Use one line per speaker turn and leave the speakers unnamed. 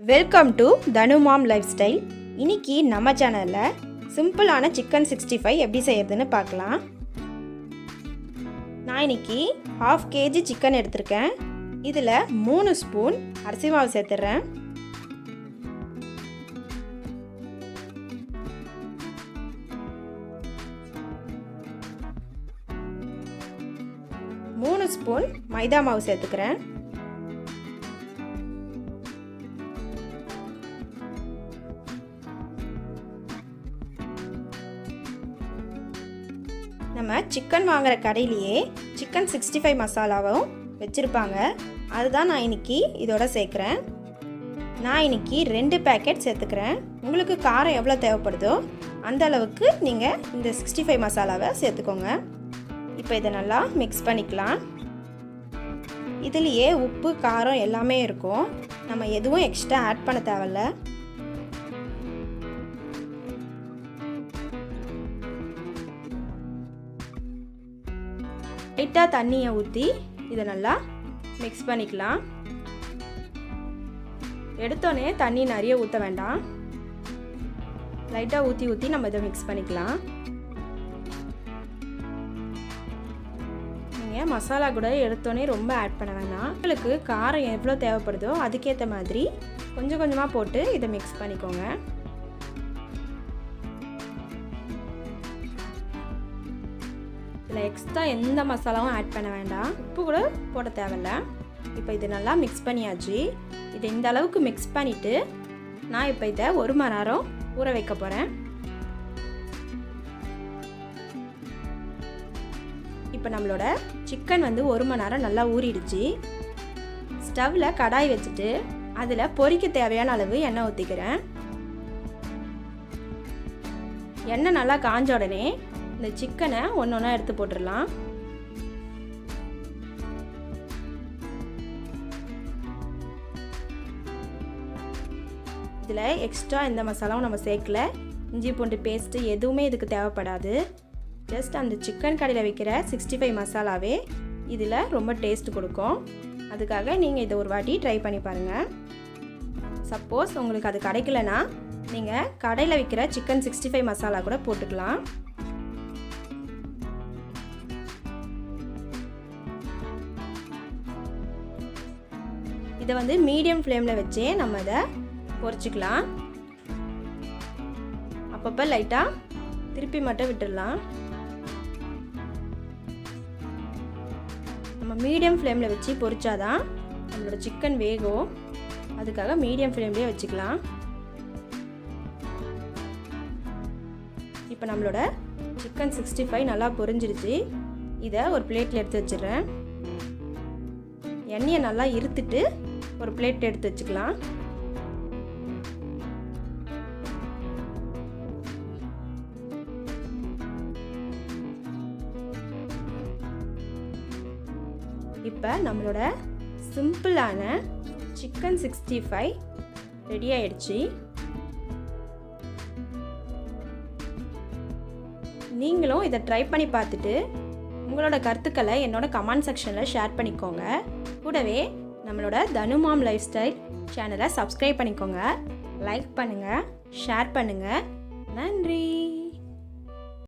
Welcome to Thanu mom life style. இன்னைக்கு நம்ம சேனலில் சிம்பிளான சிக்கன் 65 எப்படி செய்யறதுன்னு பார்க்கலாம். நான் இன்னைக்கு 1/2 kg சிக்கன் எடுத்திருக்கேன். இதில் 3 ஸ்பூன் அரிசி மாவு சேர்த்துறேன். மூணு ஸ்பூன் மைதா மாவு சேர்த்துக்கிறேன். நம்ம சிக்கன் வாங்குற கடையிலேயே சிக்கன் 65 மசாலாவும் வச்சுருப்பாங்க. அதுதான் நான் இன்னைக்கு இதோட சேர்க்குறேன். நான் இன்னைக்கு 2 பேக்கெட் சேர்த்துக்கிறேன். உங்களுக்கு காரம் எவ்வளோ தேவைப்படுதோ அந்த அளவுக்கு நீங்கள் இந்த 65 மசாலாவை சேர்த்துக்கோங்க. இப்போ இதை நல்லா மிக்ஸ் பண்ணிக்கலாம். இதுலேயே உப்பு காரம் எல்லாமே இருக்கும். நம்ம எதுவும் எக்ஸ்ட்ரா ஆட் பண்ண தேவையில்ல. லைட்டாக தண்ணியை ஊற்றி இதை நல்லா மிக்ஸ் பண்ணிக்கலாம். எடுத்தோடனே தண்ணி நிறைய ஊற்ற வேண்டாம். லைட்டாக ஊற்றி நம்ம இதை மிக்ஸ் பண்ணிக்கலாம். நீங்கள் மசாலா கூட எடுத்தோடனே ரொம்ப ஆட் பண்ண வேண்டாம். உங்களுக்கு காரம் எவ்வளோ தேவைப்படுதோ அதுக்கேற்ற மாதிரி கொஞ்சம் கொஞ்சமாக போட்டு இதை மிக்ஸ் பண்ணிக்கோங்க. இதில் எக்ஸ்ட்ரா எந்த மசாலாவும் ஆட் பண்ண வேண்டாம். உப்பு கூட போட தேவையில்ல. இப்போ இது நல்லா மிக்ஸ் பண்ணியாச்சு. இதை இந்த அளவுக்கு மிக்ஸ் பண்ணிவிட்டு நான் இப்போ இதை 1 மணி நேரம் ஊற வைக்க போகிறேன். இப்போ நம்மளோட சிக்கன் 1 மணி நேரம் நல்லா ஊறிடுச்சு. ஸ்டவ்வில் கடாய் வச்சுட்டு அதில் பொரிக்க தேவையான அளவு எண்ணெய் ஊற்றிக்கிறேன். எண்ணெய் நல்லா காஞ்ச உடனே இந்த சிக்கனை ஒன்றா எடுத்து போட்டுடலாம். இதில் எக்ஸ்ட்ரா எந்த மசாலாவும் நம்ம சேர்க்கல. இஞ்சி பூண்டு பேஸ்ட்டு எதுவுமே இதுக்கு தேவைப்படாது. ஜஸ்ட் அந்த சிக்கன் கடையில் வைக்கிற 65 மசாலாவே இதில் ரொம்ப டேஸ்ட் கொடுக்கும். அதுக்காக நீங்கள் இதை ஒரு வாட்டி ட்ரை பண்ணி பாருங்கள். சப்போஸ் உங்களுக்கு அது கிடைக்கலனா நீங்கள் கடையில் வைக்கிற சிக்கன் 65 மசாலா கூட போட்டுக்கலாம். இதை மீடியம் ஃப்ளேமில் வச்சே நம்ம இதை பொரிச்சிக்கலாம். அப்பப்போ லைட்டாக திருப்பி மட்டும் விட்டுடலாம். நம்ம மீடியம் ஃப்ளேமில் வச்சு பொரிச்சாதான் நம்மளோட சிக்கன் வேகும். அதுக்காக மீடியம் ஃப்ளேம்லேயே வச்சுக்கலாம். இப்போ நம்மளோட சிக்கன் 65 நல்லா பொரிஞ்சிருச்சு. இதை ஒரு பிளேட்டில் எடுத்து வச்சிடுறேன். எண்ணெயை நல்லா இருத்துட்டு ஒரு பிளேட் எடுத்து வச்சுக்கலாம். இப்போ நம்மளோட சிம்பிளான சிக்கன் 65 ரெடி ஆயிடுச்சு. நீங்களும் இதை ட்ரை பண்ணி பார்த்துட்டு உங்களோட கருத்துக்களை என்னோட கமெண்ட் செக்ஷனில் ஷேர் பண்ணிக்கோங்க. கூடவே நம்மளோட தனு மாம் லைஃப் ஸ்டைல் சேனலை சப்ஸ்கிரைப் பண்ணிக்கோங்க. லைக் பண்ணுங்கள், ஷேர் பண்ணுங்கள். நன்றி.